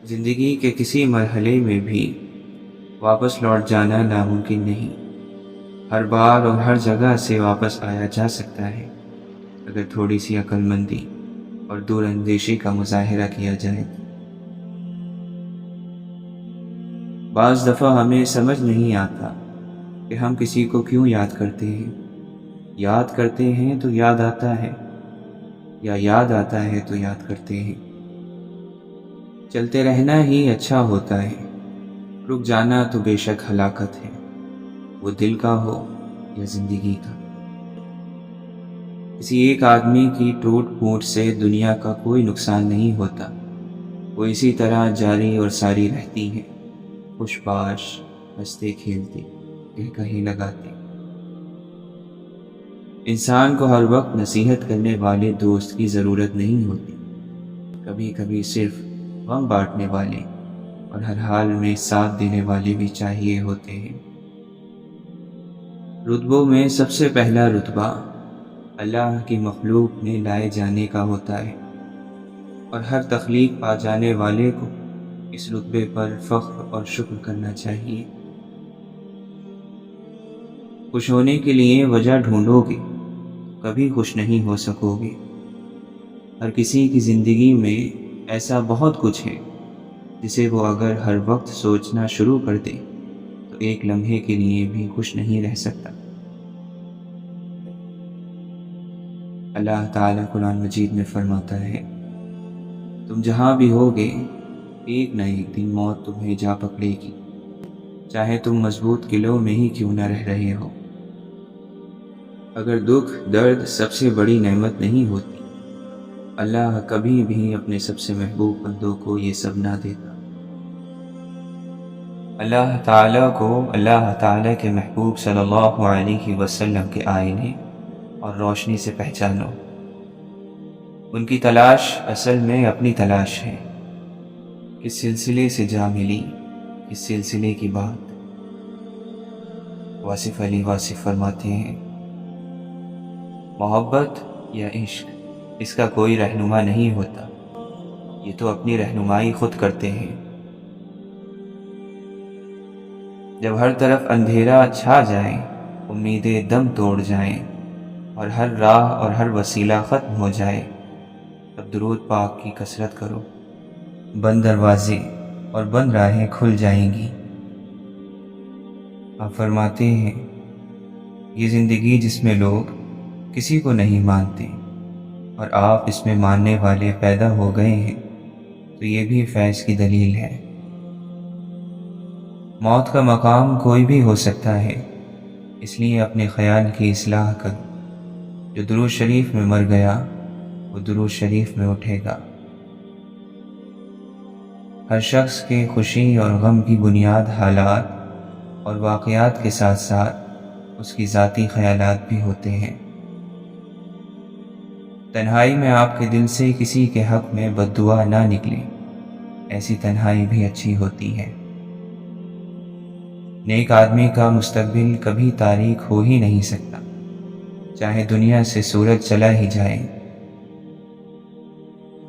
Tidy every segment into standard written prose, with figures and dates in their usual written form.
زندگی کے کسی مرحلے میں بھی واپس لوٹ جانا ناممکن نہیں۔ ہر بار اور ہر جگہ سے واپس آیا جا سکتا ہے اگر تھوڑی سی عقل مندی اور دور اندیشی کا مظاہرہ کیا جائے۔ بعض دفعہ ہمیں سمجھ نہیں آتا کہ ہم کسی کو کیوں یاد کرتے ہیں۔ یاد کرتے ہیں تو یاد آتا ہے، یا یاد آتا ہے تو یاد کرتے ہیں۔ چلتے رہنا ہی اچھا ہوتا ہے، رک جانا تو بے شک ہلاکت ہے، وہ دل کا ہو یا زندگی کا۔ کسی ایک آدمی کی ٹوٹ پھوٹ سے دنیا کا کوئی نقصان نہیں ہوتا، وہ اسی طرح جاری اور ساری رہتی ہے، خوش باش، ہنستے کھیلتے، کہیں لگاتے۔ انسان کو ہر وقت نصیحت کرنے والے دوست کی ضرورت نہیں ہوتی، کبھی کبھی صرف غم بانٹنے والے اور ہر حال میں ساتھ دینے والے بھی چاہیے ہوتے ہیں۔ رتبوں میں سب سے پہلا رتبہ اللہ کی مخلوق میں لائے جانے کا ہوتا ہے، اور ہر تخلیق پا جانے والے کو اس رتبے پر فخر اور شکر کرنا چاہیے۔ خوش ہونے کے لیے وجہ ڈھونڈو گے کبھی خوش نہیں ہو سکو گے۔ ہر کسی کی زندگی میں ایسا بہت کچھ ہے جسے وہ اگر ہر وقت سوچنا شروع کر دے تو ایک لمحے کے لیے بھی خوش نہیں رہ سکتا۔ اللہ تعالیٰ قرآن مجید میں فرماتا ہے، تم جہاں بھی ہوگے ایک نہ ایک دن موت تمہیں جا پکڑے گی، چاہے تم مضبوط قلعوں میں ہی کیوں نہ رہ رہے ہو۔ اگر دکھ درد سب سے بڑی نعمت نہیں ہوتی، اللہ کبھی بھی اپنے سب سے محبوب بندوں کو یہ سب نہ دیتا۔ اللہ تعالیٰ کے محبوب صلی اللہ علیہ وسلم کے آئینے اور روشنی سے پہچانو۔ ان کی تلاش اصل میں اپنی تلاش ہے۔ کس سلسلے سے جا ملی، کس سلسلے کی بات۔ واصف علی واصف فرماتے ہیں، محبت یا عشق اس کا کوئی رہنما نہیں ہوتا، یہ تو اپنی رہنمائی خود کرتے ہیں۔ جب ہر طرف اندھیرا چھا جائے، امیدیں دم توڑ جائیں اور ہر راہ اور ہر وسیلہ ختم ہو جائے، تب درود پاک کی کثرت کرو، بند دروازے اور بند راہیں کھل جائیں گی۔ آپ فرماتے ہیں، یہ زندگی جس میں لوگ کسی کو نہیں مانتے اور آپ اس میں ماننے والے پیدا ہو گئے ہیں، تو یہ بھی فیض کی دلیل ہے۔ موت کا مقام کوئی بھی ہو سکتا ہے، اس لیے اپنے خیال کی اصلاح کرو۔ جو درود شریف میں مر گیا وہ درود شریف میں اٹھے گا۔ ہر شخص کے خوشی اور غم کی بنیاد حالات اور واقعات کے ساتھ ساتھ اس کی ذاتی خیالات بھی ہوتے ہیں۔ تنہائی میں آپ کے دل سے کسی کے حق میں بد دعا نہ نکلے، ایسی تنہائی بھی اچھی ہوتی ہے۔ نیک آدمی کا مستقبل کبھی تاریک ہو ہی نہیں سکتا، چاہے دنیا سے سورج چلا ہی جائے۔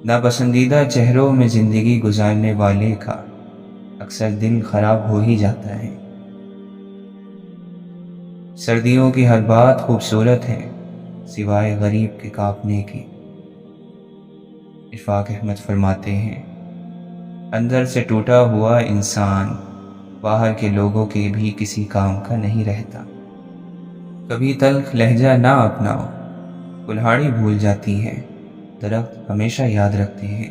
ناپسندیدہ چہروں میں زندگی گزارنے والے کا اکثر دل خراب ہو ہی جاتا ہے۔ سردیوں کی ہر بات خوبصورت ہے سوائے غریب کے کانپنے کی۔ اشفاق احمد فرماتے ہیں، اندر سے ٹوٹا ہوا انسان باہر کے لوگوں کے بھی کسی کام کا نہیں رہتا۔ کبھی تلخ لہجہ نہ اپناؤ، کلہاڑی بھول جاتی ہے، درخت ہمیشہ یاد رکھتے ہیں۔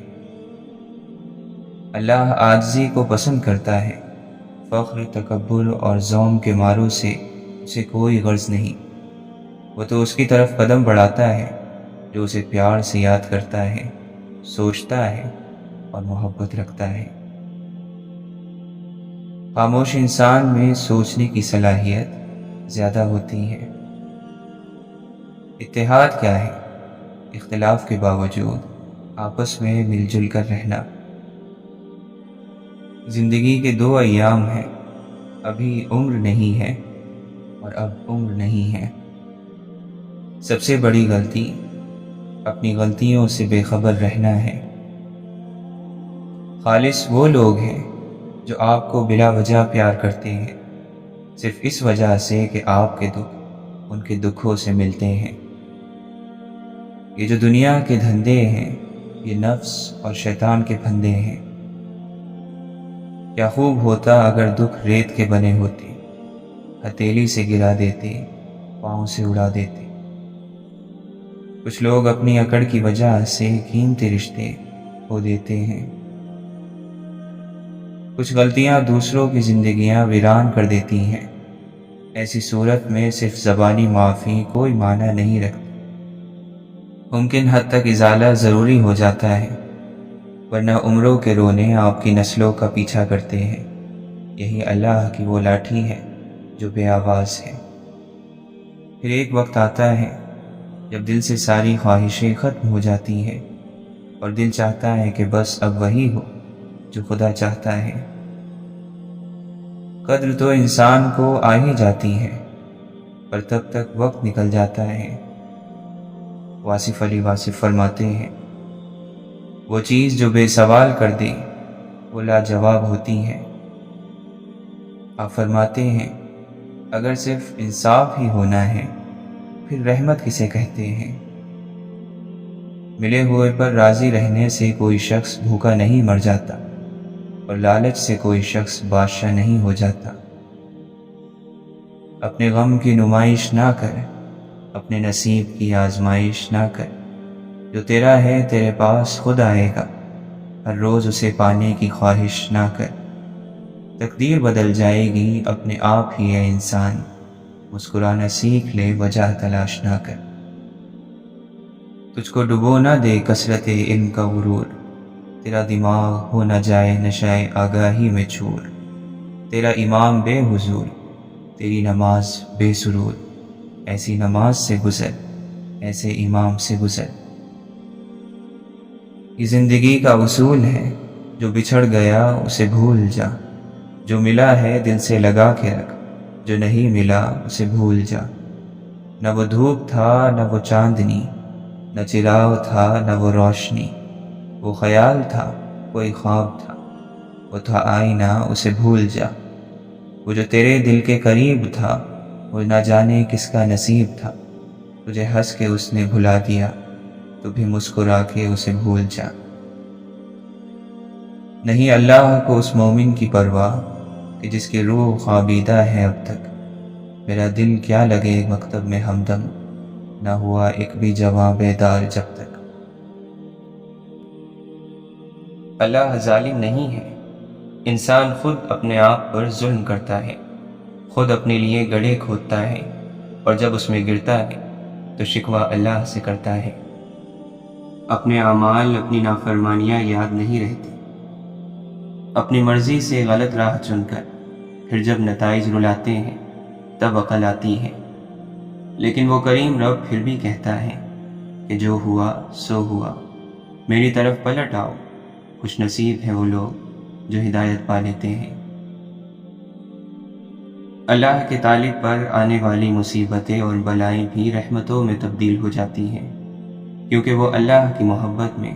اللہ عاجزی کو پسند کرتا ہے، فخر، تکبر اور زوم کے ماروں سے اسے کوئی غرض نہیں۔ وہ تو اس کی طرف قدم بڑھاتا ہے جو اسے پیار سے یاد کرتا ہے، سوچتا ہے اور محبت رکھتا ہے۔ خاموش انسان میں سوچنے کی صلاحیت زیادہ ہوتی ہے۔ اتحاد کیا ہے؟ اختلاف کے باوجود آپس میں مل جل کر رہنا۔ زندگی کے دو ایام ہیں، ابھی عمر نہیں ہے اور اب عمر نہیں ہے۔ سب سے بڑی غلطی اپنی غلطیوں سے بے خبر رہنا ہے۔ خالص وہ لوگ ہیں جو آپ کو بلا وجہ پیار کرتے ہیں، صرف اس وجہ سے کہ آپ کے دکھ ان کے دکھوں سے ملتے ہیں۔ یہ جو دنیا کے دھندے ہیں یہ نفس اور شیطان کے پھندے ہیں۔ کیا خوب ہوتا اگر دکھ ریت کے بنے ہوتے، ہتھیلی سے گرا دیتے، پاؤں سے اڑا دیتے۔ کچھ لوگ اپنی اکڑ کی وجہ سے قیمتی رشتے کھو دیتے ہیں۔ کچھ غلطیاں دوسروں کی زندگیاں ویران کر دیتی ہیں۔ ایسی صورت میں صرف زبانی معافی کوئی معنی نہیں رکھتی، ممکن حد تک ازالہ ضروری ہو جاتا ہے، ورنہ عمروں کے رونے آپ کی نسلوں کا پیچھا کرتے ہیں۔ یہی اللہ کی وہ لاٹھی ہے جو بے آواز ہے۔ پھر ایک وقت آتا ہے جب دل سے ساری خواہشیں ختم ہو جاتی ہیں اور دل چاہتا ہے کہ بس اب وہی ہو جو خدا چاہتا ہے۔ قدر تو انسان کو آ ہی جاتی ہے، پر تب تک وقت نکل جاتا ہے۔ واصف علی واصف فرماتے ہیں، وہ چیز جو بے سوال کر دے وہ لاجواب ہوتی ہے۔ آپ فرماتے ہیں، اگر صرف انصاف ہی ہونا ہے پھر رحمت کسے کہتے ہیں؟ ملے ہوئے پر راضی رہنے سے کوئی شخص بھوکا نہیں مر جاتا، اور لالچ سے کوئی شخص بادشاہ نہیں ہو جاتا۔ اپنے غم کی نمائش نہ کر، اپنے نصیب کی آزمائش نہ کر، جو تیرا ہے تیرے پاس خود آئے گا، ہر روز اسے پانے کی خواہش نہ کر۔ تقدیر بدل جائے گی اپنے آپ ہی ہے انسان، مسکرانا سیکھ لے وجہ تلاش نہ کر۔ تجھ کو ڈبو نہ دے کثرت علم کا غرور، تیرا دماغ ہو نہ جائے نشائے آگاہی میں چور۔ تیرا امام بے حضور، تیری نماز بے سرور، ایسی نماز سے گزر، ایسے امام سے گزر۔ یہ زندگی کا اصول ہے، جو بچھڑ گیا اسے بھول جا، جو ملا ہے دل سے لگا کے رکھ، جو نہیں ملا اسے بھول جا۔ نہ وہ دھوپ تھا نہ وہ چاندنی، نہ چراغ تھا نہ وہ روشنی، وہ خیال تھا کوئی خواب تھا، وہ تھا آئینہ اسے بھول جا۔ وہ جو تیرے دل کے قریب تھا وہ نہ جانے کس کا نصیب تھا، تجھے ہنس کے اس نے بھلا دیا، تو بھی مسکرا کے اسے بھول جا۔ نہیں اللہ کو اس مومن کی پرواہ کہ جس کی روح خوابیدہ ہے اب تک، میرا دل کیا لگے مکتب میں ہمدم، نہ ہوا ایک بھی جواں بیدار جب تک۔ اللہ ظالم نہیں ہے، انسان خود اپنے آپ پر ظلم کرتا ہے، خود اپنے لیے گڑھے کھودتا ہے، اور جب اس میں گرتا ہے تو شکوہ اللہ سے کرتا ہے۔ اپنے اعمال اپنی نافرمانیاں یاد نہیں رہتی، اپنی مرضی سے غلط راہ چن کر پھر جب نتائج رلاتے ہیں تب عقل آتی ہے۔ لیکن وہ کریم رب پھر بھی کہتا ہے کہ جو ہوا سو ہوا، میری طرف پلٹ آؤ، خوش نصیب ہیں وہ لوگ جو ہدایت پا لیتے ہیں۔ اللہ کے طالب پر آنے والی مصیبتیں اور بلائیں بھی رحمتوں میں تبدیل ہو جاتی ہیں، کیونکہ وہ اللہ کی محبت میں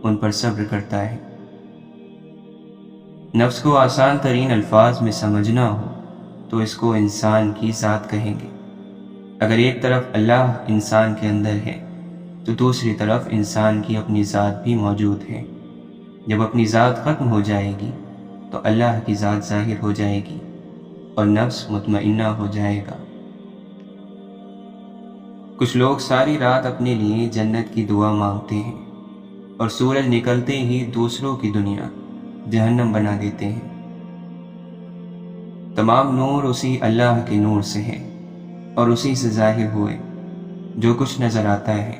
ان پر صبر کرتا ہے۔ نفس کو آسان ترین الفاظ میں سمجھنا ہو تو اس کو انسان کی ذات کہیں گے۔ اگر ایک طرف اللہ انسان کے اندر ہے تو دوسری طرف انسان کی اپنی ذات بھی موجود ہے۔ جب اپنی ذات ختم ہو جائے گی تو اللہ کی ذات ظاہر ہو جائے گی اور نفس مطمئنہ ہو جائے گا۔ کچھ لوگ ساری رات اپنے لیے جنت کی دعا مانگتے ہیں اور سورج نکلتے ہی دوسروں کی دنیا جہنم بنا دیتے ہیں۔ تمام نور اسی اللہ کے نور سے ہے اور اسی سے ظاہر ہوئے، جو کچھ نظر آتا ہے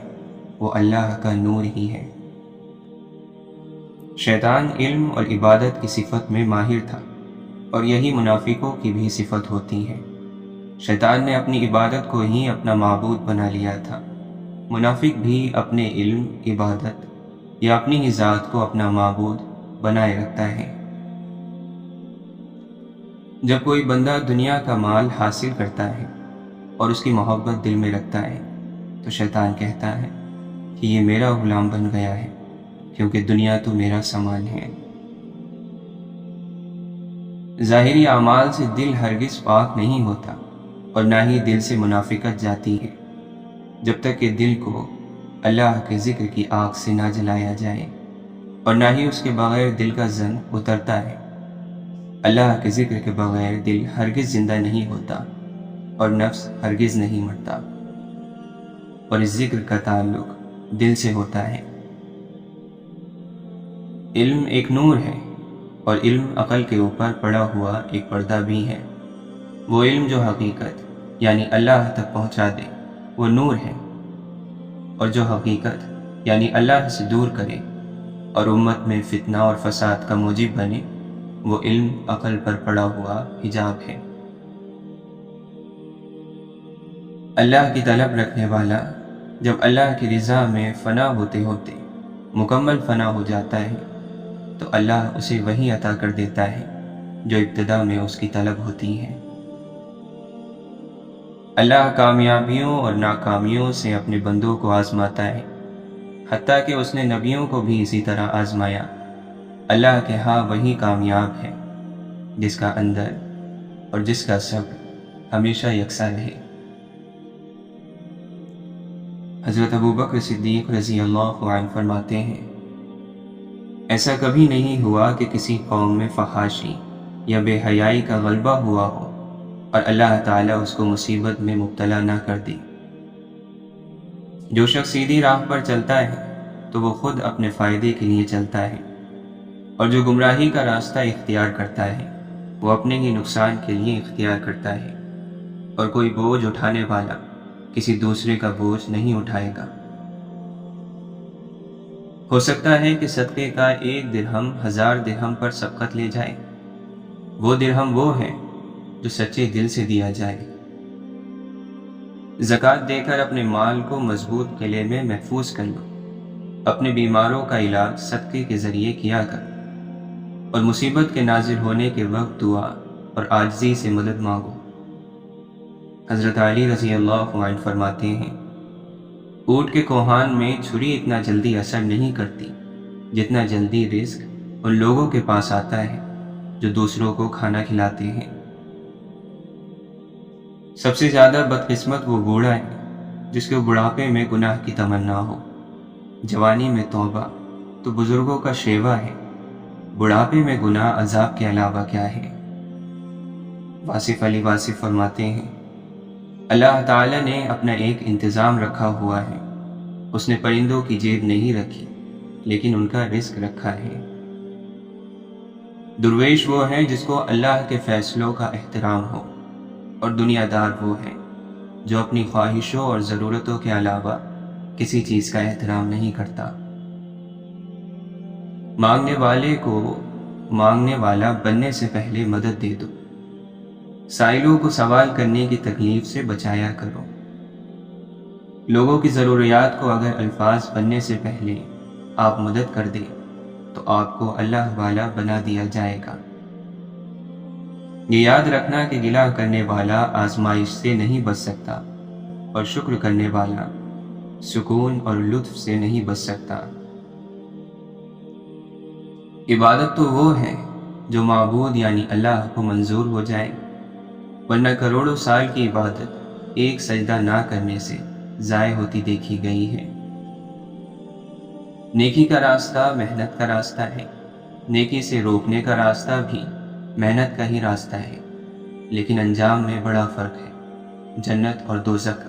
وہ اللہ کا نور ہی ہے۔ شیطان علم اور عبادت کی صفت میں ماہر تھا، اور یہی منافقوں کی بھی صفت ہوتی ہے۔ شیطان نے اپنی عبادت کو ہی اپنا معبود بنا لیا تھا، منافق بھی اپنے علم، عبادت یا اپنی ہی ذات کو اپنا معبود بنائے رکھتا ہے۔ جب کوئی بندہ دنیا کا مال حاصل کرتا ہے اور اس کی محبت دل میں رکھتا ہے تو شیطان کہتا ہے کہ یہ میرا غلام بن گیا ہے، کیونکہ دنیا تو میرا سامان ہے۔ ظاہری اعمال سے دل ہرگز پاک نہیں ہوتا اور نہ ہی دل سے منافقت جاتی ہے جب تک کہ دل کو اللہ کے ذکر کی آگ سے نہ جلایا جائے، اور نہ ہی اس کے بغیر دل کا زن اترتا ہے۔ اللہ کے ذکر کے بغیر دل ہرگز زندہ نہیں ہوتا اور نفس ہرگز نہیں مرتا، اور اس ذکر کا تعلق دل سے ہوتا ہے۔ علم ایک نور ہے، اور علم عقل کے اوپر پڑا ہوا ایک پردہ بھی ہے۔ وہ علم جو حقیقت یعنی اللہ تک پہنچا دے وہ نور ہے، اور جو حقیقت یعنی اللہ سے دور کرے اور امت میں فتنہ اور فساد کا موجب بنے وہ علم عقل پر پڑا ہوا حجاب ہے۔ اللہ کی طلب رکھنے والا جب اللہ کی رضا میں فنا ہوتے ہوتے مکمل فنا ہو جاتا ہے تو اللہ اسے وہی عطا کر دیتا ہے جو ابتدا میں اس کی طلب ہوتی ہے۔ اللہ کامیابیوں اور ناکامیوں سے اپنے بندوں کو آزماتا ہے، حتیٰ کہ اس نے نبیوں کو بھی اسی طرح آزمایا۔ اللہ کے ہاں وہی کامیاب ہے جس کا اندر اور جس کا صبر ہمیشہ یکساں رہے۔ حضرت ابوبکر صدیق رضی اللہ عنہ فرماتے ہیں، ایسا کبھی نہیں ہوا کہ کسی قوم میں فحاشی یا بے حیائی کا غلبہ ہوا ہو اور اللہ تعالیٰ اس کو مصیبت میں مبتلا نہ کر دی۔ جو شخص سیدھی راہ پر چلتا ہے تو وہ خود اپنے فائدے کے لیے چلتا ہے، اور جو گمراہی کا راستہ اختیار کرتا ہے وہ اپنے ہی نقصان کے لیے اختیار کرتا ہے، اور کوئی بوجھ اٹھانے والا کسی دوسرے کا بوجھ نہیں اٹھائے گا۔ ہو سکتا ہے کہ صدقے کا 1 درہم 1000 درہم پر سبقت لے جائے، وہ درہم وہ ہے جو سچے دل سے دیا جائے۔ زکوٰۃ دے کر اپنے مال کو مضبوط قلعے میں محفوظ کر لو، اپنے بیماروں کا علاج صدقے کے ذریعے کیا کر، اور مصیبت کے نازل ہونے کے وقت دعا اور عاجزی سے مدد مانگو۔ حضرت علی رضی اللہ عنہ فرماتے ہیں، اونٹ کے کوہان میں چھری اتنا جلدی اثر نہیں کرتی جتنا جلدی رزق ان لوگوں کے پاس آتا ہے جو دوسروں کو کھانا کھلاتے ہیں۔ سب سے زیادہ بدقسمت وہ بوڑھا ہے جس کو بڑھاپے میں گناہ کی تمنا ہو، جوانی میں توبہ تو بزرگوں کا شیوا ہے، بڑھاپے میں گناہ عذاب کے علاوہ کیا ہے۔ واصف علی واصف فرماتے ہیں، اللہ تعالیٰ نے اپنا ایک انتظام رکھا ہوا ہے، اس نے پرندوں کی جیب نہیں رکھی لیکن ان کا رزق رکھا ہے۔ درویش وہ ہے جس کو اللہ کے فیصلوں کا احترام ہو، اور دنیا دار وہ ہے جو اپنی خواہشوں اور ضرورتوں کے علاوہ کسی چیز کا احترام نہیں کرتا۔ مانگنے والے کو مانگنے والا بننے سے پہلے مدد دے دو، سائلوں کو سوال کرنے کی تکلیف سے بچایا کرو۔ لوگوں کی ضروریات کو اگر الفاظ بننے سے پہلے آپ مدد کر دیں تو آپ کو اللہ والا بنا دیا جائے گا۔ یہ یاد رکھنا کہ گلہ کرنے والا آزمائش سے نہیں بچ سکتا، اور شکر کرنے والا سکون اور لطف سے نہیں بچ سکتا۔ عبادت تو وہ ہے جو معبود یعنی اللہ کو منظور ہو جائے، ورنہ کروڑوں سال کی عبادت ایک سجدہ نہ کرنے سے ضائع ہوتی دیکھی گئی ہے۔ نیکی کا راستہ محنت کا راستہ ہے، نیکی سے روکنے کا راستہ بھی محنت کا ہی راستہ ہے، لیکن انجام میں بڑا فرق ہے، جنت اور دوزخ۔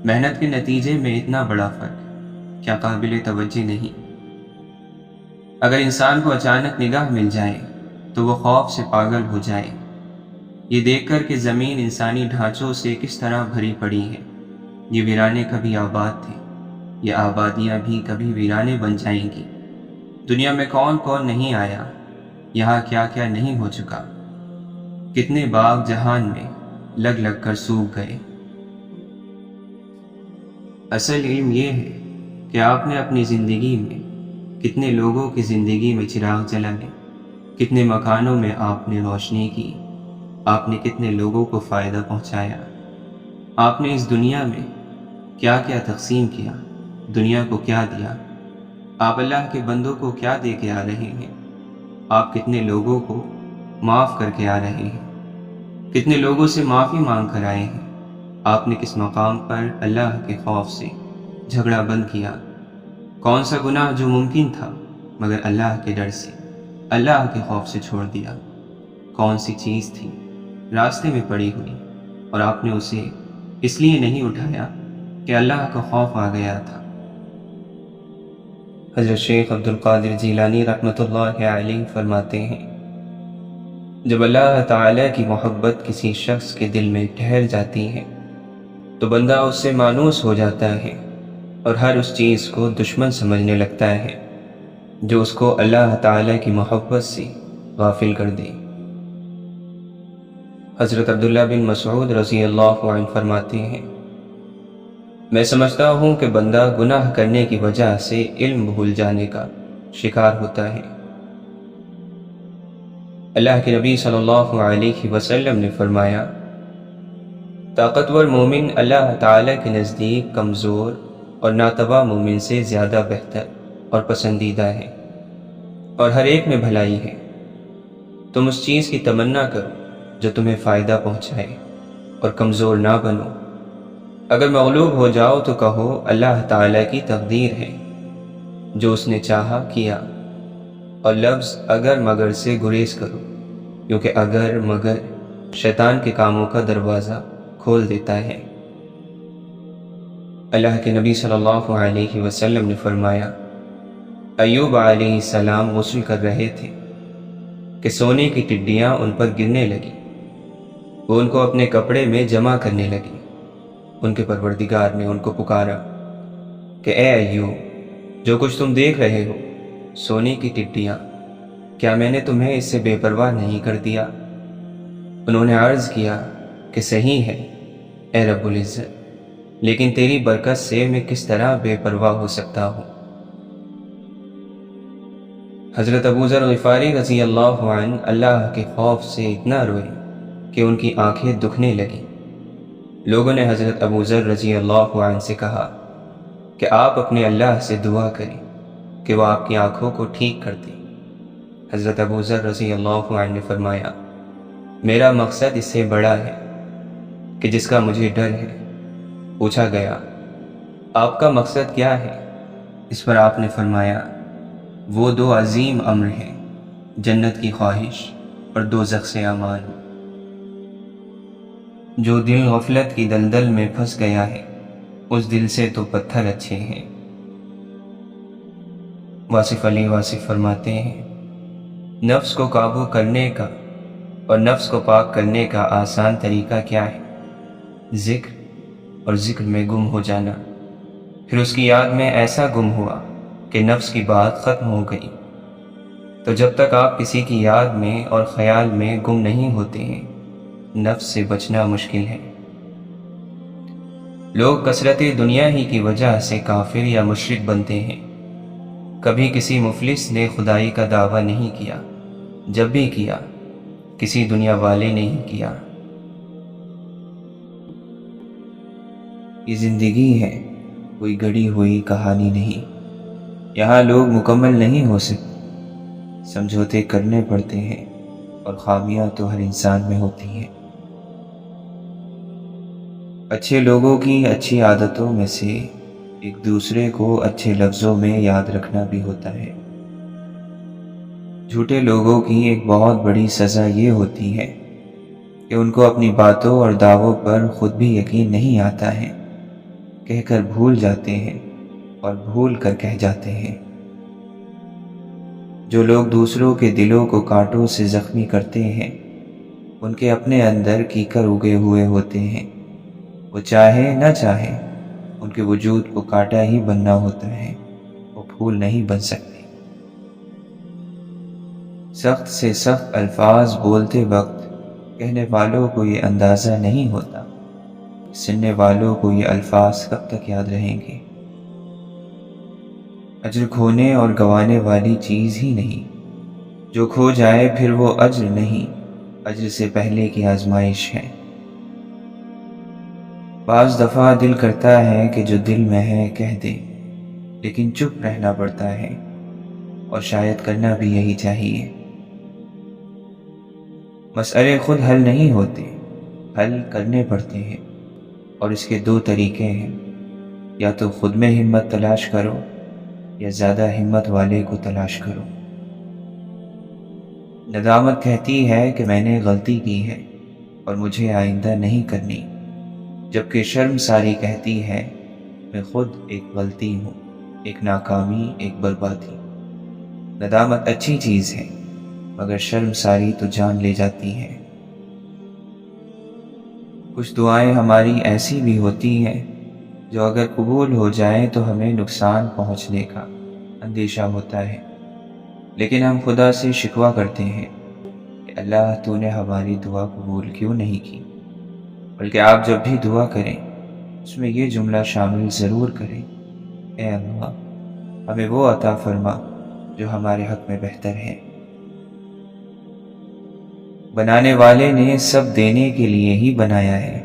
محنت کے نتیجے میں اتنا بڑا فرق کیا قابل توجہ نہیں؟ اگر انسان کو اچانک نگاہ مل جائے تو وہ خوف سے پاگل ہو جائے، یہ دیکھ کر کہ زمین انسانی ڈھانچوں سے کس طرح بھری پڑی ہے۔ یہ ویرانے کبھی آباد تھے، یہ آبادیاں بھی کبھی ویرانے بن جائیں گی۔ دنیا میں کون کون نہیں آیا، یہاں کیا کیا نہیں ہو چکا، کتنے باغ جہان میں لگ لگ کر سوکھ گئے۔ اصل علم یہ ہے کہ آپ نے اپنی زندگی میں کتنے لوگوں کی زندگی میں چراغ جلائے، کتنے مکانوں میں آپ نے روشنی کی، آپ نے کتنے لوگوں کو فائدہ پہنچایا، آپ نے اس دنیا میں کیا کیا تقسیم کیا، دنیا کو کیا دیا، آپ اللہ کے بندوں کو کیا دے کے آ رہے ہیں، آپ کتنے لوگوں کو معاف کر کے آ رہے ہیں، کتنے لوگوں سے معافی مانگ کر آئے ہیں۔ آپ نے کس مقام پر اللہ کے خوف سے جھگڑا بند کیا؟ کون سا گناہ جو ممکن تھا مگر اللہ کے ڈر سے، اللہ کے خوف سے چھوڑ دیا؟ کون سی چیز تھی راستے میں پڑی ہوئی اور آپ نے اسے اس لیے نہیں اٹھایا کہ اللہ کا خوف آ گیا تھا؟ حضرت شیخ عبد القادر جیلانی رحمۃ اللہ علیہ فرماتے ہیں، جب اللہ تعالیٰ کی محبت کسی شخص کے دل میں ٹھہر جاتی ہے تو بندہ اس سے مانوس ہو جاتا ہے اور ہر اس چیز کو دشمن سمجھنے لگتا ہے جو اس کو اللہ تعالیٰ کی محبت سے غافل کر دے۔ حضرت عبداللہ بن مسعود رضی اللہ عنہ فرماتے ہیں، میں سمجھتا ہوں کہ بندہ گناہ کرنے کی وجہ سے علم بھول جانے کا شکار ہوتا ہے۔ اللہ کے نبی صلی اللہ علیہ وسلم نے فرمایا، طاقتور مومن اللہ تعالیٰ کے نزدیک کمزور اور ناتواں مومن سے زیادہ بہتر اور پسندیدہ ہے، اور ہر ایک میں بھلائی ہے۔ تم اس چیز کی تمنا کرو جو تمہیں فائدہ پہنچائے اور کمزور نہ بنو۔ اگر مغلوب ہو جاؤ تو کہو اللہ تعالیٰ کی تقدیر ہے، جو اس نے چاہا کیا، اور لفظ اگر مگر سے گریز کرو، کیونکہ اگر مگر شیطان کے کاموں کا دروازہ کھول دیتا ہے۔ اللہ کے نبی صلی اللہ علیہ وسلم نے فرمایا، ایوب علیہ السلام غسل کر رہے تھے کہ سونے کی ٹڈیاں ان پر گرنے لگی، وہ ان کو اپنے کپڑے میں جمع کرنے لگی۔ ان کے پروردگار نے ان کو پکارا کہ اے ایوب، جو کچھ تم دیکھ رہے ہو سونے کی ٹڈیاں، کیا میں نے تمہیں اس سے بے پرواہ نہیں کر دیا؟ انہوں نے عرض کیا کہ صحیح ہے اے رب العزت، لیکن تیری برکت سے میں کس طرح بے پرواہ ہو سکتا ہوں؟ حضرت ابو ذر غفاری رضی اللہ عنہ اللہ کے خوف سے اتنا روئے کہ ان کی آنکھیں دکھنے لگیں۔ لوگوں نے حضرت ابو ذر رضی اللہ عنہ سے کہا کہ آپ اپنے اللہ سے دعا کریں کہ وہ آپ کی آنکھوں کو ٹھیک کر دے۔ حضرت ابو ذر رضی اللہ عنہ نے فرمایا، میرا مقصد اس سے بڑا ہے کہ جس کا مجھے ڈر ہے۔ پوچھا گیا، آپ کا مقصد کیا ہے؟ اس پر آپ نے فرمایا، وہ دو عظیم امر ہیں، جنت کی خواہش اور دوزخ سے امان۔ جو دل غفلت کی دلدل میں پھنس گیا ہے اس دل سے تو پتھر اچھے ہیں۔ واصف علی واصف فرماتے ہیں، نفس کو قابو کرنے کا اور نفس کو پاک کرنے کا آسان طریقہ کیا ہے؟ ذکر اور ذکر میں گم ہو جانا، پھر اس کی یاد میں ایسا گم ہوا کہ نفس کی بات ختم ہو گئی۔ تو جب تک آپ کسی کی یاد میں اور خیال میں گم نہیں ہوتے ہیں نفس سے بچنا مشکل ہے۔ لوگ کثرت دنیا ہی کی وجہ سے کافر یا مشرک بنتے ہیں۔ کبھی کسی مفلس نے خدائی کا دعویٰ نہیں کیا، جب بھی کیا کسی دنیا والے نے ہی کیا۔ یہ زندگی ہے، کوئی گڑی ہوئی کہانی نہیں۔ یہاں لوگ مکمل نہیں ہو سکتے، سمجھوتے کرنے پڑتے ہیں، اور خامیاں تو ہر انسان میں ہوتی ہیں۔ اچھے لوگوں کی اچھی عادتوں میں سے ایک دوسرے کو اچھے لفظوں میں یاد رکھنا بھی ہوتا ہے۔ جھوٹے لوگوں کی ایک بہت بڑی سزا یہ ہوتی ہے کہ ان کو اپنی باتوں اور دعووں پر خود بھی یقین نہیں آتا ہے، کہہ کر بھول جاتے ہیں اور بھول کر کہہ جاتے ہیں۔ جو لوگ دوسروں کے دلوں کو کانٹوں سے زخمی کرتے ہیں ان کے اپنے اندر کیکر اگے ہوئے ہوتے ہیں، وہ چاہے نہ چاہے ان کے وجود کو کانٹا ہی بننا ہوتا ہے، وہ پھول نہیں بن سکتے۔ سخت سے سخت الفاظ بولتے وقت کہنے والوں کو یہ اندازہ نہیں ہوتا، سننے والوں کو یہ الفاظ کب تک یاد رہیں گے۔ اجر کھونے اور گنوانے والی چیز ہی نہیں، جو کھو جائے پھر وہ اجر نہیں، اجر سے پہلے کی آزمائش ہے۔ بعض دفعہ دل کرتا ہے کہ جو دل میں ہے کہہ دے، لیکن چپ رہنا پڑتا ہے، اور شاید کرنا بھی یہی چاہیے۔ مسئلے خود حل نہیں ہوتے، حل کرنے پڑتے ہیں، اور اس کے دو طریقے ہیں، یا تو خود میں ہمت تلاش کرو یا زیادہ ہمت والے کو تلاش کرو۔ ندامت کہتی ہے کہ میں نے غلطی کی ہے اور مجھے آئندہ نہیں کرنی، جبکہ شرمساری کہتی ہے میں خود ایک غلطی ہوں، ایک ناکامی، ایک بربادی۔ ندامت اچھی چیز ہے، مگر شرمساری تو جان لے جاتی ہے۔ کچھ دعائیں ہماری ایسی بھی ہوتی ہیں جو اگر قبول ہو جائیں تو ہمیں نقصان پہنچنے کا اندیشہ ہوتا ہے، لیکن ہم خدا سے شکوہ کرتے ہیں کہ اللہ تو نے ہماری دعا قبول کیوں نہیں کی۔ بلکہ آپ جب بھی دعا کریں اس میں یہ جملہ شامل ضرور کریں، اے اللہ ہمیں وہ عطا فرما جو ہمارے حق میں بہتر ہے۔ بنانے والے نے سب دینے کے لیے ہی بنایا ہے،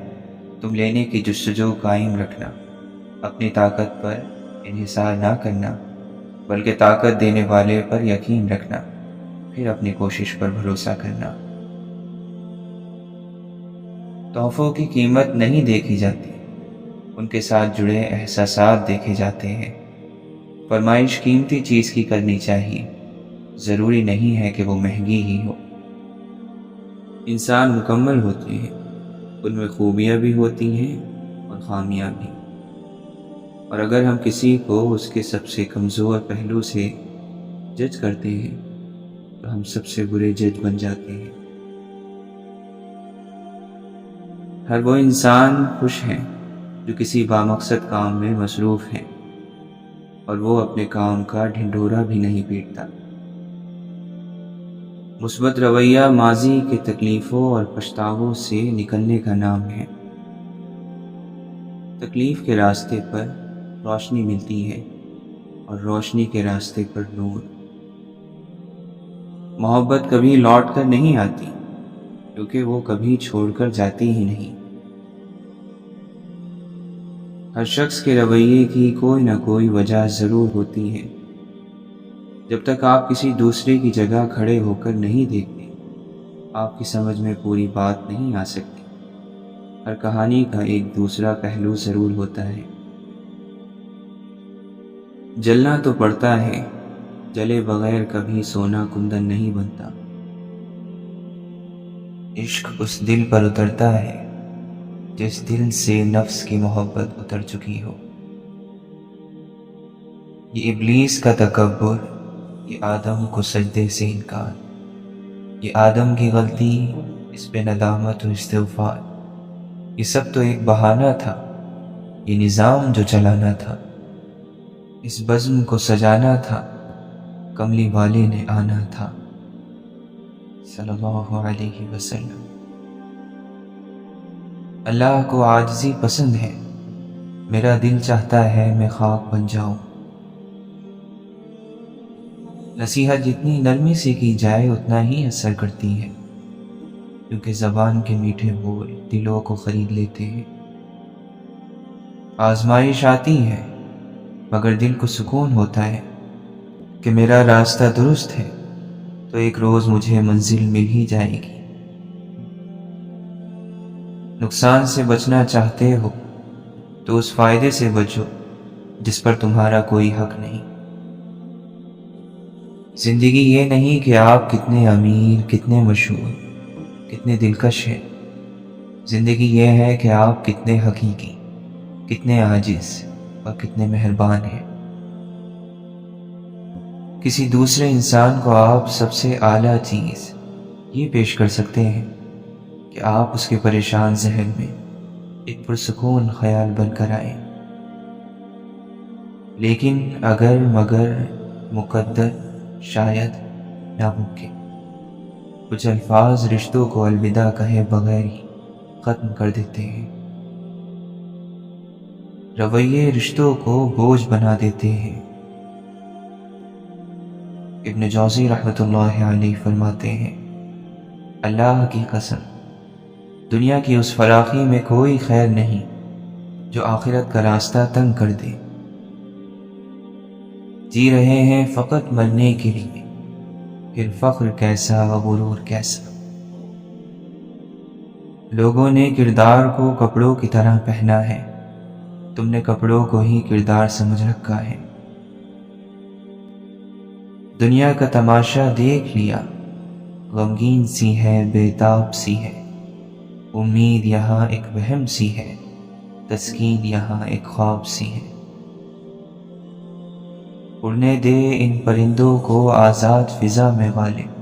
تم لینے کی جستجو قائم رکھنا، اپنی طاقت پر انحصار نہ کرنا، بلکہ طاقت دینے والے پر یقین رکھنا، پھر اپنی کوشش پر بھروسہ کرنا۔ تحفوں کی قیمت نہیں دیکھی جاتی، ان کے ساتھ جڑے احساسات دیکھے جاتے ہیں۔ فرمائش قیمتی چیز کی کرنی چاہیے، ضروری نہیں ہے کہ وہ مہنگی ہی ہو۔ انسان مکمل ہوتے ہیں، ان میں خوبیاں بھی ہوتی ہیں اور خامیاں بھی، اور اگر ہم کسی کو اس کے سب سے کمزور پہلو سے جج کرتے ہیں تو ہم سب سے برے جج بن جاتے ہیں۔ ہر وہ انسان خوش ہے جو کسی بامقصد کام میں مصروف ہے اور وہ اپنے کام کا ڈھنڈورا بھی نہیں پیٹتا۔ مثبت رویہ ماضی کے تکلیفوں اور پچھتاووں سے نکلنے کا نام ہے۔ تکلیف کے راستے پر روشنی ملتی ہے اور روشنی کے راستے پر نور۔ محبت کبھی لوٹ کر نہیں آتی کیونکہ وہ کبھی چھوڑ کر جاتی ہی نہیں۔ ہر شخص کے رویے کی کوئی نہ کوئی وجہ ضرور ہوتی ہے۔ جب تک آپ کسی دوسرے کی جگہ کھڑے ہو کر نہیں دیکھتے، آپ کی سمجھ میں پوری بات نہیں آ سکتی۔ ہر کہانی کا ایک دوسرا پہلو ضرور ہوتا ہے۔ جلنا تو پڑتا ہے، جلے بغیر کبھی سونا کندن نہیں بنتا۔ عشق اس دل پر اترتا ہے جس دل سے نفس کی محبت اتر چکی ہو۔ یہ ابلیس کا تکبر، یہ آدم کو سجدے سے انکار، یہ آدم کی غلطی، اس پہ ندامت و استغفار، یہ سب تو ایک بہانہ تھا، یہ نظام جو چلانا تھا، اس بزم کو سجانا تھا، کملی والے نے آنا تھا صلی اللہ علیہ وسلم۔ اللہ کو عاجزی پسند ہے، میرا دل چاہتا ہے میں خاک بن جاؤں۔ نصیحت جتنی نرمی سے کی جائے اتنا ہی اثر کرتی ہے، کیونکہ زبان کے میٹھے بول دلوں کو خرید لیتے ہیں۔ آزمائش آتی ہے مگر دل کو سکون ہوتا ہے کہ میرا راستہ درست ہے تو ایک روز مجھے منزل مل ہی جائے گی۔ نقصان سے بچنا چاہتے ہو تو اس فائدے سے بچو جس پر تمہارا کوئی حق نہیں۔ زندگی یہ نہیں کہ آپ کتنے امیر، کتنے مشہور، کتنے دلکش ہیں، زندگی یہ ہے کہ آپ کتنے حقیقی، کتنے عاجز اور کتنے مہربان ہیں۔ کسی دوسرے انسان کو آپ سب سے اعلیٰ چیز یہ پیش کر سکتے ہیں کہ آپ اس کے پریشان ذہن میں ایک پرسکون خیال بن کر آئیں، لیکن اگر مگر مقدر شاید ناممکن، کچھ الفاظ رشتوں کو الوداع کہے بغیر ہی ختم کر دیتے ہیں۔ رویے رشتوں کو بوجھ بنا دیتے ہیں۔ ابن جوزی رحمۃ اللہ علیہ فرماتے ہیں، اللہ کی قسم، دنیا کی اس فراخی میں کوئی خیر نہیں جو آخرت کا راستہ تنگ کر دے۔ جی رہے ہیں فقط مرنے کے لیے، پھر فخر کیسا غرور کیسا۔ لوگوں نے کردار کو کپڑوں کی طرح پہنا ہے، تم نے کپڑوں کو ہی کردار سمجھ رکھا ہے۔ دنیا کا تماشا دیکھ لیا، غمگین سی ہے، بے تاب سی ہے، امید یہاں ایک وہم سی ہے، تسکین یہاں ایک خواب سی ہے۔ اڑنے دے ان پرندوں کو آزاد فضا میں غالب،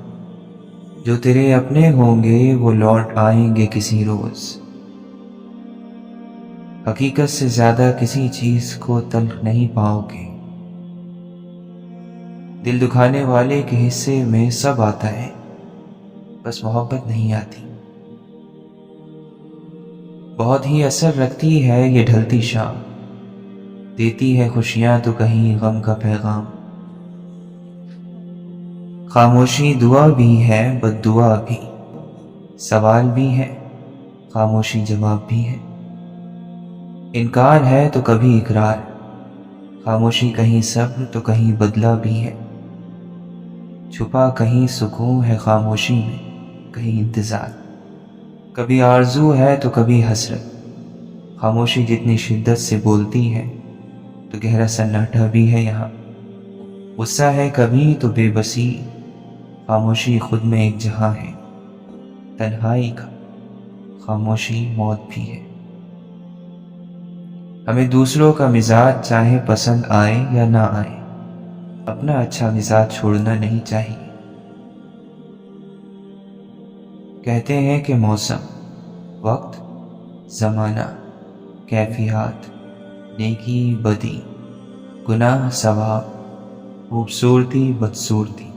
جو تیرے اپنے ہوں گے وہ لوٹ آئیں گے کسی روز۔ حقیقت سے زیادہ کسی چیز کو تلخ نہیں پاؤ گے۔ دل دکھانے والے کے حصے میں سب آتا ہے، بس محبت نہیں آتی۔ بہت ہی اثر رکھتی ہے یہ ڈھلتی شام، دیتی ہے خوشیاں تو کہیں غم کا پیغام۔ خاموشی دعا بھی ہے، بد دعا بھی، سوال بھی ہے، خاموشی جواب بھی ہے۔ انکار ہے تو کبھی اقرار، خاموشی کہیں صبر تو کہیں بدلہ بھی ہے۔ چھپا کہیں سکون ہے خاموشی میں، کہیں انتظار، کبھی آرزو ہے تو کبھی حسرت۔ خاموشی جتنی شدت سے بولتی ہے تو گہرا سناٹا بھی ہے یہاں۔ غصہ ہے کبھی تو بے بسی، خاموشی خود میں ایک جہاں ہے۔ تنہائی کا، خاموشی موت بھی ہے۔ ہمیں دوسروں کا مزاج چاہے پسند آئے یا نہ آئے، اپنا اچھا مزاج چھوڑنا نہیں چاہیے۔ کہتے ہیں کہ موسم، وقت، زمانہ، کیفیات، نیکی بدی، گناہ ثواب، خوبصورتی بدصورتی،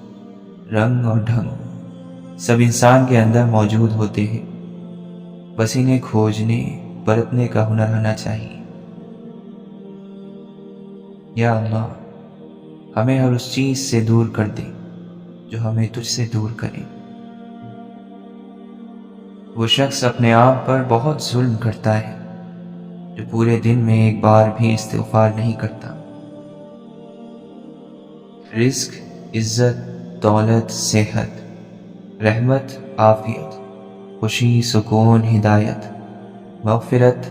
رنگ اور ڈھنگ، سب انسان کے اندر موجود ہوتے ہیں، بس انہیں کھوجنے برتنے کا ہنر آنا چاہیے۔ یا اللہ، ہمیں ہر اس چیز سے دور کر دے جو ہمیں تجھ سے دور کرے۔ وہ شخص اپنے آپ پر بہت ظلم کرتا ہے جو پورے دن میں ایک بار بھی استغفار نہیں کرتا۔ رزق، عزت، دولت، صحت، رحمت، عافیت، خوشی، سکون، ہدایت، مغفرت،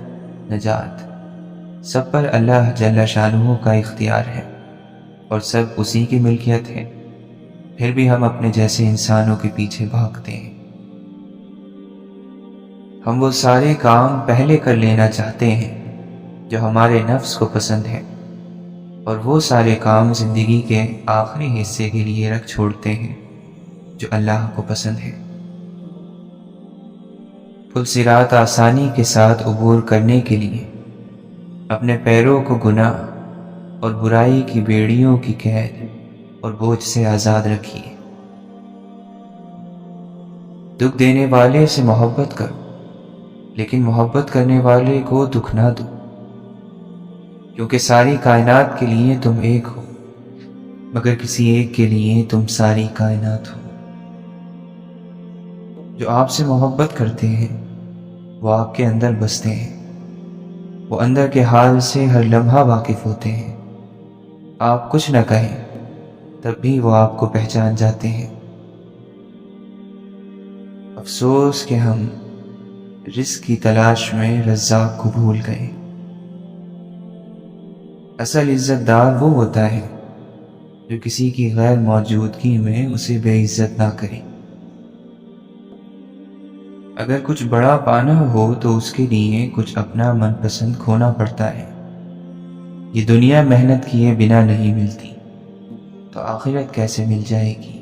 نجات، سب پر اللہ جل شانہ کا اختیار ہے اور سب اسی کی ملکیت ہے، پھر بھی ہم اپنے جیسے انسانوں کے پیچھے بھاگتے ہیں۔ ہم وہ سارے کام پہلے کر لینا چاہتے ہیں جو ہمارے نفس کو پسند ہے، اور وہ سارے کام زندگی کے آخری حصے کے لیے رکھ چھوڑتے ہیں جو اللہ کو پسند ہے۔ پل صراط آسانی کے ساتھ عبور کرنے کے لیے اپنے پیروں کو گناہ اور برائی کی بیڑیوں کی قید اور بوجھ سے آزاد رکھیے۔ دکھ دینے والے سے محبت کرو، لیکن محبت کرنے والے کو دکھ نہ دو، کیونکہ ساری کائنات کے لیے تم ایک ہو، مگر کسی ایک کے لیے تم ساری کائنات ہو۔ جو آپ سے محبت کرتے ہیں وہ آپ کے اندر بستے ہیں، وہ اندر کے حال سے ہر لمحہ واقف ہوتے ہیں۔ آپ کچھ نہ کہیں تب بھی وہ آپ کو پہچان جاتے ہیں۔ افسوس کہ ہم رزق کی تلاش میں رزاق کو بھول گئے۔ اصل عزت دار وہ ہوتا ہے جو کسی کی غیر موجودگی میں اسے بے عزت نہ کرے۔ اگر کچھ بڑا پانا ہو تو اس کے لیے کچھ اپنا من پسند کھونا پڑتا ہے۔ یہ دنیا محنت کیے بنا نہیں ملتی، تو آخرت کیسے مل جائے گی؟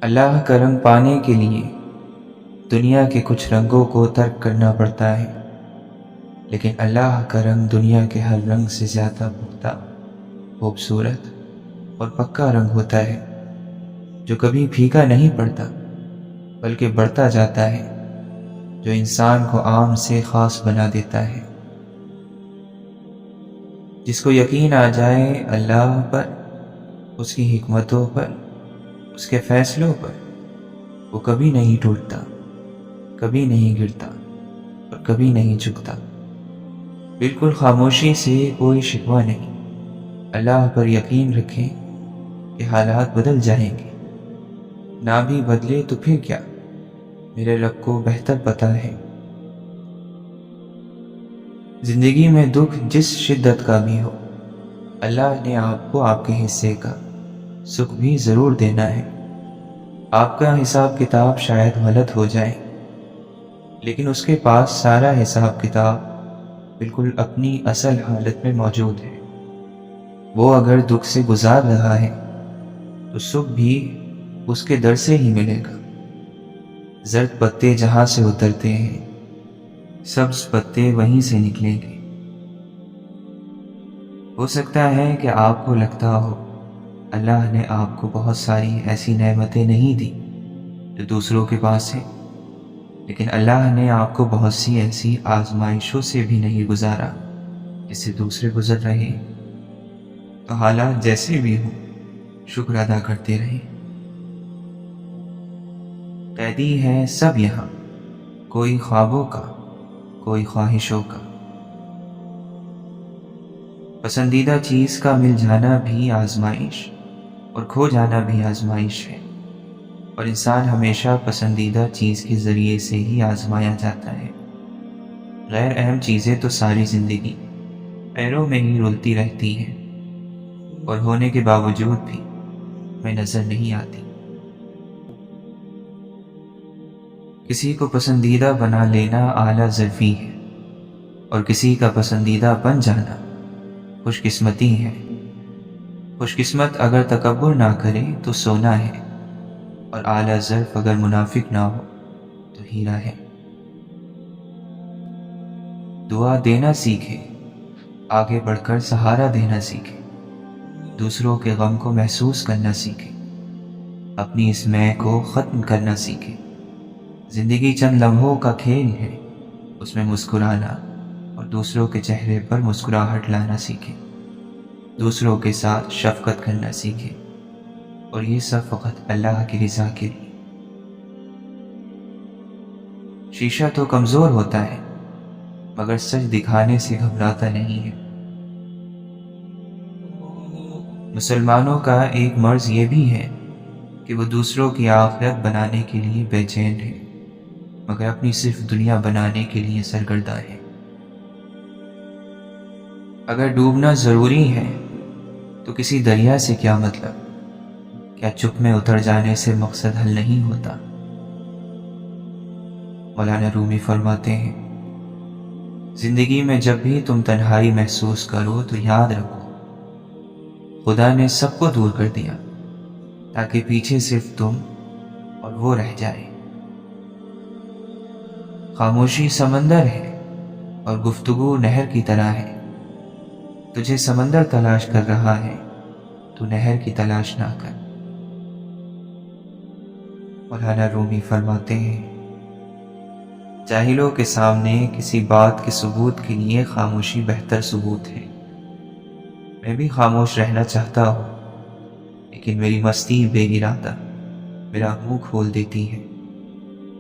اللہ کا رنگ پانے کے لیے دنیا کے کچھ رنگوں کو ترک کرنا پڑتا ہے، لیکن اللہ کا رنگ دنیا کے ہر رنگ سے زیادہ پختہ، خوبصورت اور پکا رنگ ہوتا ہے، جو کبھی پھیکا نہیں پڑتا بلکہ بڑھتا جاتا ہے، جو انسان کو عام سے خاص بنا دیتا ہے۔ جس کو یقین آ جائے اللہ پر، اس کی حکمتوں پر، اس کے فیصلوں پر، وہ کبھی نہیں ٹوٹتا، کبھی نہیں گرتا اور کبھی نہیں جھکتا۔ بالکل خاموشی سے کوئی شکوہ نہیں۔ اللہ پر یقین رکھیں کہ حالات بدل جائیں گے، نہ بھی بدلے تو پھر کیا، میرے رب کو بہتر پتہ ہے۔ زندگی میں دکھ جس شدت کا بھی ہو، اللہ نے آپ کو آپ کے حصے کا سکھ بھی ضرور دینا ہے۔ آپ کا حساب کتاب شاید غلط ہو جائے، لیکن اس کے پاس سارا حساب کتاب بالکل اپنی اصل حالت میں موجود ہے۔ وہ اگر دکھ سے گزار رہا ہے تو سکھ بھی اس کے در سے ہی ملے گا۔ زرد پتے جہاں سے اترتے ہیں، سبز پتے وہیں سے نکلیں گے۔ ہو سکتا ہے کہ آپ کو لگتا ہو اللہ نے آپ کو بہت ساری ایسی نعمتیں نہیں دی جو دوسروں کے پاس ہیں، لیکن اللہ نے آپ کو بہت سی ایسی آزمائشوں سے بھی نہیں گزارا جس سے دوسرے گزر رہے ہیں۔ تو حالات جیسے بھی ہوں، شکر ادا کرتے رہیں۔ قیدی ہیں سب یہاں، کوئی خوابوں کا، کوئی خواہشوں کا۔ پسندیدہ چیز کا مل جانا بھی آزمائش اور کھو جانا بھی آزمائش ہے، اور انسان ہمیشہ پسندیدہ چیز کے ذریعے سے ہی آزمایا جاتا ہے۔ غیر اہم چیزیں تو ساری زندگی پیروں میں ہی رلتی رہتی ہیں، اور ہونے کے باوجود بھی میں نظر نہیں آتی۔ کسی کو پسندیدہ بنا لینا اعلیٰ ظرفی ہے، اور کسی کا پسندیدہ بن جانا خوش قسمتی ہے۔ خوش قسمت اگر تکبر نہ کرے تو سونا ہے، اور اعلیٰ ظرف اگر منافق نہ ہو تو ہیرا ہے۔ دعا دینا سیکھے، آگے بڑھ کر سہارا دینا سیکھے، دوسروں کے غم کو محسوس کرنا سیکھے، اپنی اس میں کو ختم کرنا سیکھے۔ زندگی چند لمحوں کا کھیل ہے، اس میں مسکرانا اور دوسروں کے چہرے پر مسکراہٹ لانا سیکھے، دوسروں کے ساتھ شفقت کرنا سیکھے، اور یہ سب فقط اللہ کی رضا کے لیے۔ شیشہ تو کمزور ہوتا ہے مگر سچ دکھانے سے گھبراتا نہیں ہے۔ مسلمانوں کا ایک مرض یہ بھی ہے کہ وہ دوسروں کی آخرت بنانے کے لیے بے چین ہے، مگر اپنی صرف دنیا بنانے کے لیے سرگرداں ہے۔ اگر ڈوبنا ضروری ہے تو کسی دریا سے کیا مطلب؟ کیا چپ میں اتر جانے سے مقصد حل نہیں ہوتا؟ مولانا رومی فرماتے ہیں، زندگی میں جب بھی تم تنہائی محسوس کرو تو یاد رکھو خدا نے سب کو دور کر دیا تاکہ پیچھے صرف تم اور وہ رہ جائے۔ خاموشی سمندر ہے اور گفتگو نہر کی طرح ہے۔ تجھے سمندر تلاش کر رہا ہے تو نہر کی تلاش نہ کر۔ مولانا رومی فرماتے ہیں، جاہلوں کے سامنے کسی بات کے ثبوت کے لیے خاموشی بہتر ثبوت ہے۔ میں بھی خاموش رہنا چاہتا ہوں، لیکن میری مستی بے ارادہ میرا منہ کھول دیتی ہے،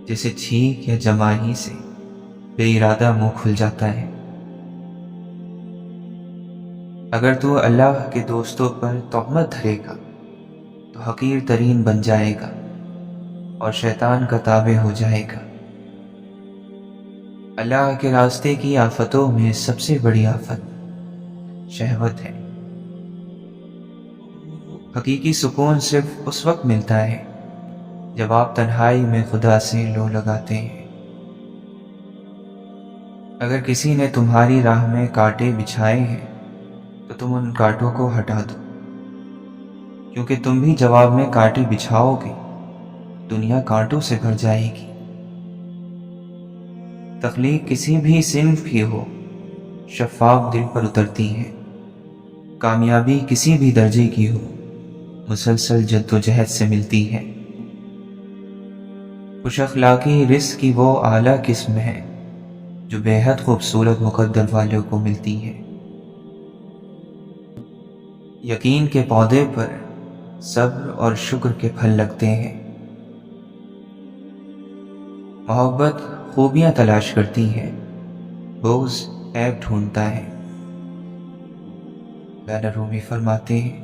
جیسے چھینک یا جماہی سے بے ارادہ منہ کھل جاتا ہے۔ اگر تو اللہ کے دوستوں پر تہمت دھرے گا تو حقیر ترین بن جائے گا اور شیطان کا تابع ہو جائے گا۔ اللہ کے راستے کی آفتوں میں سب سے بڑی آفت شہوت ہے۔ حقیقی سکون صرف اس وقت ملتا ہے جب آپ تنہائی میں خدا سے لو لگاتے ہیں۔ اگر کسی نے تمہاری راہ میں کانٹے بچھائے ہیں تو تم ان کانٹوں کو ہٹا دو، کیونکہ تم بھی جواب میں کانٹے بچھاؤ گے، دنیا کانٹوں سے بھر جائے گی۔ تخلیق کسی بھی صنف کی ہو، شفاف دل پر اترتی ہے۔ کامیابی کسی بھی درجے کی ہو، مسلسل جد و جہد سے ملتی ہے۔ خوش اخلاقی رزق کی وہ اعلیٰ قسم ہے جو بے حد خوبصورت مقدر والوں کو ملتی ہے۔ یقین کے پودے پر صبر اور شکر کے پھل لگتے ہیں۔ محبت خوبیاں تلاش کرتی ہے، بغض عیب ڈھونڈتا ہے۔ مولانا رومی فرماتے ہیں،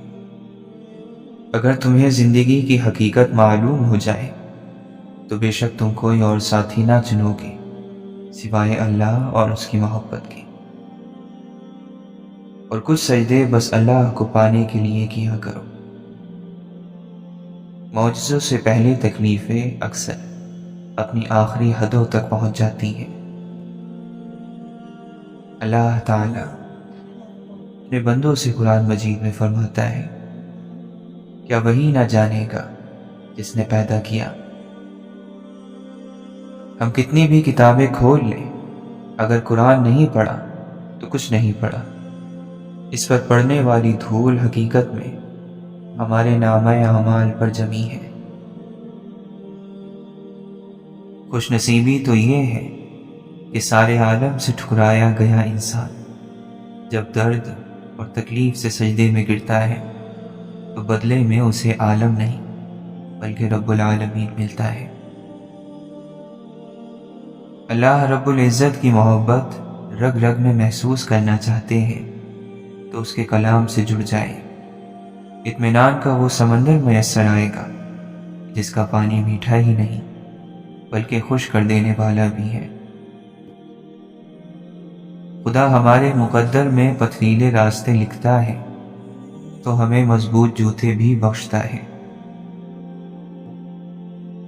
اگر تمہیں زندگی کی حقیقت معلوم ہو جائے تو بے شک تم کوئی اور ساتھی نہ چنوگے سوائے اللہ اور اس کی محبت کے، اور کچھ سجدے بس اللہ کو پانے کے لیے کیا کرو۔ معجزوں سے پہلے تکلیفیں اکثر اپنی آخری حدوں تک پہنچ جاتی ہیں۔ اللہ تعالیٰ اپنے بندوں سے قرآن مجید میں فرماتا ہے، کیا وہی نہ جانے گا جس نے پیدا کیا؟ ہم کتنی بھی کتابیں کھول لیں، اگر قرآن نہیں پڑھا تو کچھ نہیں پڑھا۔ اس پر پڑھنے والی دھول حقیقت میں ہمارے نامہ اعمال پر جمی ہے۔ خوش نصیبی تو یہ ہے کہ سارے عالم سے ٹھکرایا گیا انسان جب درد اور تکلیف سے سجدے میں گرتا ہے تو بدلے میں اسے عالم نہیں بلکہ رب العالمین ملتا ہے۔ اللہ رب العزت کی محبت رگ رگ میں محسوس کرنا چاہتے ہیں تو اس کے کلام سے جڑ جائیں۔ اطمینان کا وہ سمندر میسر آئے گا جس کا پانی میٹھا ہی نہیں بلکہ خوش کر دینے والا بھی ہے۔ خدا ہمارے مقدر میں پتھریلے راستے لکھتا ہے تو ہمیں مضبوط جوتے بھی بخشتا ہے۔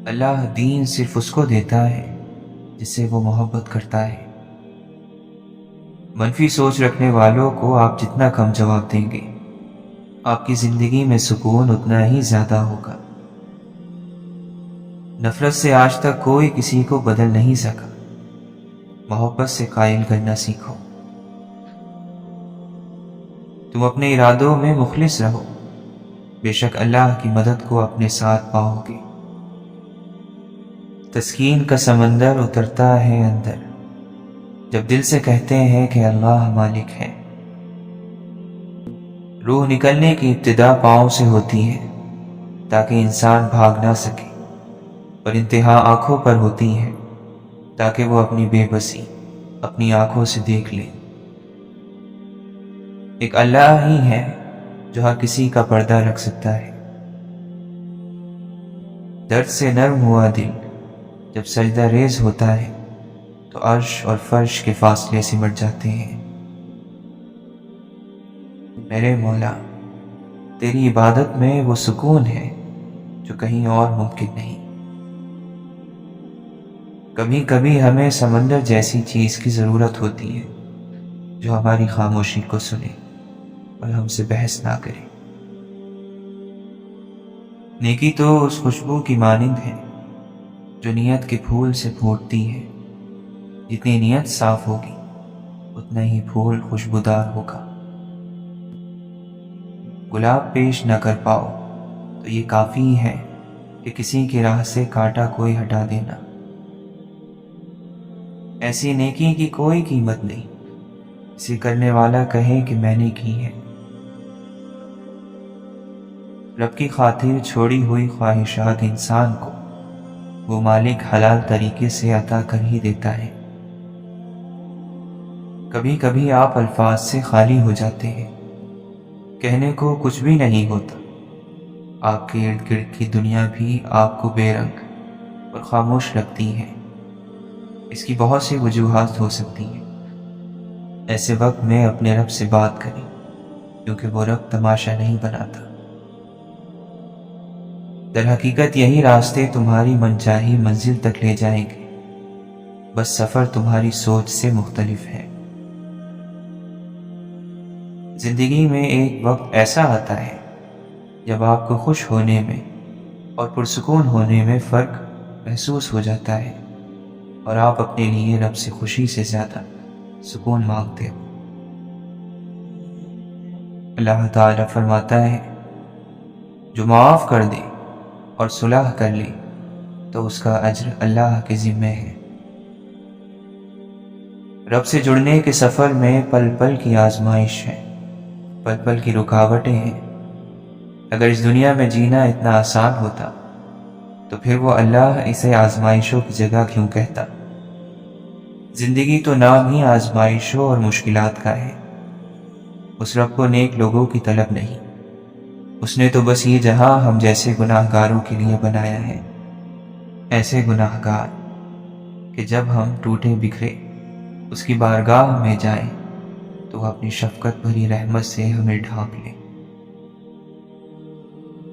اللہ دین صرف اس کو دیتا ہے جس سے وہ محبت کرتا ہے۔ منفی سوچ رکھنے والوں کو آپ جتنا کم جواب دیں گے، آپ کی زندگی میں سکون اتنا ہی زیادہ ہوگا۔ نفرت سے آج تک کوئی کسی کو بدل نہیں سکا، محبت سے قائل کرنا سیکھو۔ تم اپنے ارادوں میں مخلص رہو، بے شک اللہ کی مدد کو اپنے ساتھ پاؤ گے۔ تسکین کا سمندر اترتا ہے اندر جب دل سے کہتے ہیں کہ اللہ مالک ہے۔ روح نکلنے کی ابتدا پاؤں سے ہوتی ہے تاکہ انسان بھاگ نہ سکے، اور انتہا آنکھوں پر ہوتی ہے تاکہ وہ اپنی بے بسی اپنی آنکھوں سے دیکھ لے۔ ایک اللہ ہی ہے جو ہر کسی کا پردہ رکھ سکتا ہے۔ درد سے نرم ہوا دل جب سجدہ ریز ہوتا ہے تو عرش اور فرش کے فاصلے سمٹ جاتے ہیں۔ میرے مولا، تیری عبادت میں وہ سکون ہے جو کہیں اور ممکن نہیں۔ کبھی کبھی ہمیں سمندر جیسی چیز کی ضرورت ہوتی ہے جو ہماری خاموشی کو سنے اور ہم سے بحث نہ کرے۔ نیکی تو اس خوشبو کی مانند ہے جو نیت کے پھول سے پھوٹتی ہے۔ جتنی نیت صاف ہوگی اتنا ہی پھول خوشبودار ہوگا۔ گلاب پیش نہ کر پاؤ تو یہ کافی ہے کہ کسی کی راہ سے کانٹا کوئی ہٹا دینا۔ ایسی نیکی کی کوئی قیمت نہیں اسے کرنے والا کہے کہ میں نے کی ہے۔ رب کی خاطر چھوڑی ہوئی خواہشات انسان کو وہ مالک حلال طریقے سے عطا کر ہی دیتا ہے۔ کبھی کبھی آپ الفاظ سے خالی ہو جاتے ہیں، کہنے کو کچھ بھی نہیں ہوتا۔ آپ کے ارد گرد کی دنیا بھی آپ کو بے رنگ اور خاموش لگتی ہے۔ اس کی بہت سی وجوہات ہو سکتی ہیں۔ ایسے وقت میں اپنے رب سے بات کریں، کیونکہ وہ رب تماشا نہیں بناتا۔ در حقیقت یہی راستے تمہاری منچاہی منزل تک لے جائیں گے، بس سفر تمہاری سوچ سے مختلف ہے۔ زندگی میں ایک وقت ایسا آتا ہے جب آپ کو خوش ہونے میں اور پرسکون ہونے میں فرق محسوس ہو جاتا ہے، اور آپ اپنے لیے رب سے خوشی سے زیادہ سکون مانگتے ہو۔ اللہ تعالیٰ فرماتا ہے، جو معاف کر دے اور صلح کر لے تو اس کا اجر اللہ کے ذمہ ہے۔ رب سے جڑنے کے سفر میں پل پل کی آزمائش ہے، پل پل کی رکاوٹیں ہیں۔ اگر اس دنیا میں جینا اتنا آسان ہوتا تو پھر وہ اللہ اسے آزمائشوں کی جگہ کیوں کہتا؟ زندگی تو نام ہی آزمائشوں اور مشکلات کا ہے۔ اس رب کو نیک لوگوں کی طلب نہیں، اس نے تو بس یہ جہاں ہم جیسے گناہ گاروں کے لیے بنایا ہے۔ ایسے گناہ گار کہ جب ہم ٹوٹے بکھرے اس کی بارگاہ میں جائیں تو وہ اپنی شفقت بھری رحمت سے ہمیں ڈھانپ لے۔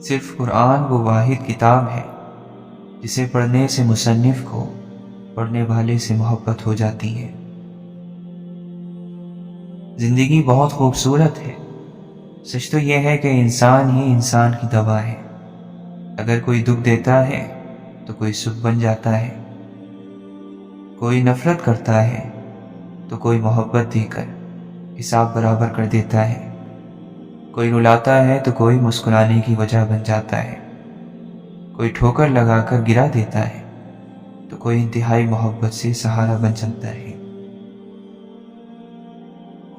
صرف قرآن وہ واحد کتاب ہے جسے پڑھنے سے مصنف کو پڑھنے والے سے محبت ہو جاتی ہے۔ زندگی بہت خوبصورت ہے، سچ تو یہ ہے کہ انسان ہی انسان کی دوا ہے۔ اگر کوئی دکھ دیتا ہے تو کوئی سکھ بن جاتا ہے، کوئی نفرت کرتا ہے تو کوئی محبت دے کر حساب برابر کر دیتا ہے، کوئی رلاتا ہے تو کوئی مسکرانے کی وجہ بن جاتا ہے، کوئی ٹھوکر لگا کر گرا دیتا ہے تو کوئی انتہائی محبت سے سہارا بن جاتا ہے۔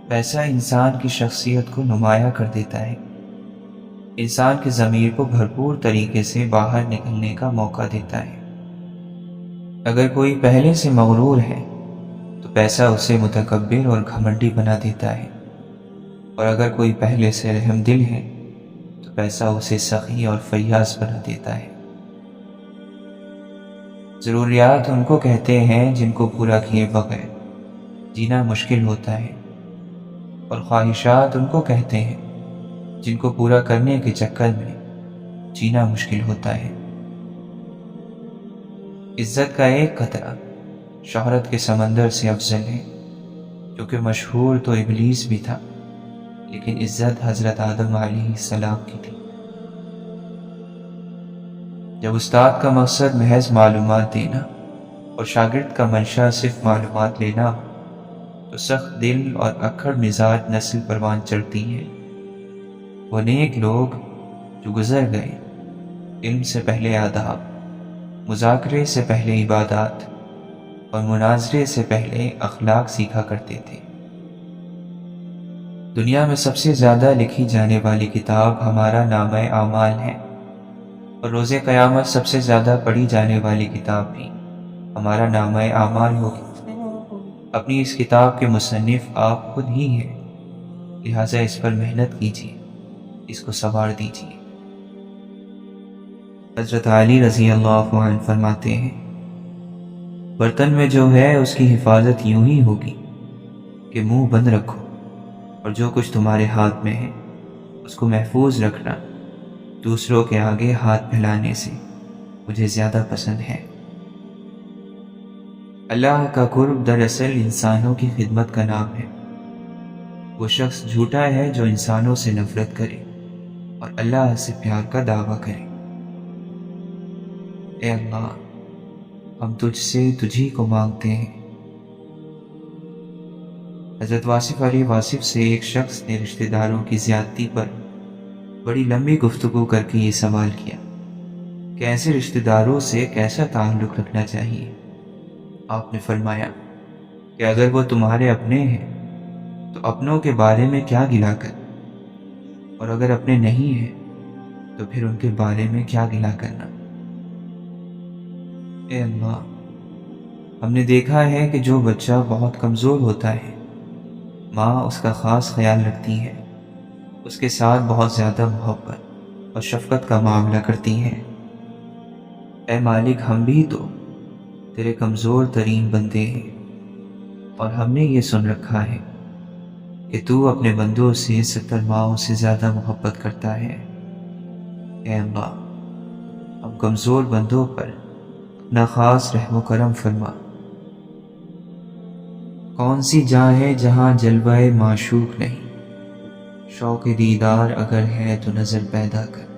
پیسہ انسان کی شخصیت کو نمایاں کر دیتا ہے، انسان کے ضمیر کو بھرپور طریقے سے باہر نکلنے کا موقع دیتا ہے۔ اگر کوئی پہلے سے مغرور ہے تو پیسہ اسے متکبر اور گھمنڈی بنا دیتا ہے، اور اگر کوئی پہلے سے رحم دل ہے تو پیسہ اسے سخی اور فیاض بنا دیتا ہے۔ ضروریات ان کو کہتے ہیں جن کو پورا کیے بغیر جینا مشکل ہوتا ہے، اور خواہشات ان کو کہتے ہیں جن کو پورا کرنے کے چکر میں جینا مشکل ہوتا ہے۔ عزت کا ایک قطرہ شہرت کے سمندر سے افضل ہے، کیونکہ مشہور تو ابلیس بھی تھا لیکن عزت حضرت آدم علیہ السلام کی تھی۔ جب استاد کا مقصد محض معلومات دینا اور شاگرد کا منشا صرف معلومات لینا ہو تو سخت دل اور اکھڑ مزاج نسل پروان چڑھتی ہے۔ وہ نیک لوگ جو گزر گئے علم سے پہلے آداب، مذاکرے سے پہلے عبادات اور مناظرے سے پہلے اخلاق سیکھا کرتے تھے۔ دنیا میں سب سے زیادہ لکھی جانے والی کتاب ہمارا نامہ اعمال ہے، اور روز قیامت سب سے زیادہ پڑھی جانے والی کتاب بھی ہمارا نامہ اعمال ہوگی۔ اپنی اس کتاب کے مصنف آپ خود ہی ہیں، لہٰذا اس پر محنت کیجیے، اس کو سنوار دیجیے۔ حضرت علی رضی اللہ عنہ فرماتے ہیں، برتن میں جو ہے اس کی حفاظت یوں ہی ہوگی کہ منہ بند رکھو، اور جو کچھ تمہارے ہاتھ میں ہے اس کو محفوظ رکھنا دوسروں کے آگے ہاتھ پھیلانے سے مجھے زیادہ پسند ہے۔ اللہ کا قرب دراصل انسانوں کی خدمت کا نام ہے۔ وہ شخص جھوٹا ہے جو انسانوں سے نفرت کرے اور اللہ سے پیار کا دعویٰ کرے۔ اے اللہ، ہم تجھ سے تجھی کو مانگتے ہیں۔ حضرت واصف علی واصف سے ایک شخص نے رشتہ داروں کی زیادتی پر بڑی لمبی گفتگو کر کے یہ سوال کیا کہ ایسے رشتہ داروں سے کیسا تعلق رکھنا چاہیے۔ آپ نے فرمایا کہ اگر وہ تمہارے اپنے ہیں تو اپنوں کے بارے میں کیا گلا کر، اور اگر اپنے نہیں ہیں تو پھر ان کے بارے میں کیا گلا کرنا۔ اے اللہ، ہم نے دیکھا ہے کہ جو بچہ بہت کمزور ہوتا ہے ماں اس کا خاص خیال رکھتی ہے، اس کے ساتھ بہت زیادہ محبت اور شفقت کا معاملہ کرتی ہیں۔ اے مالک، ہم بھی تو تیرے کمزور ترین بندے ہیں، اور ہم نے یہ سن رکھا ہے کہ تو اپنے بندوں سے 70 ماؤں سے زیادہ محبت کرتا ہے۔ اے اللہ، ہم کمزور بندوں پر اپنا خاص رحم و کرم فرما۔ کون سی جاں ہے جہاں جلوہ معشوق نہیں، شوق دیدار اگر ہے تو نظر پیدا کر۔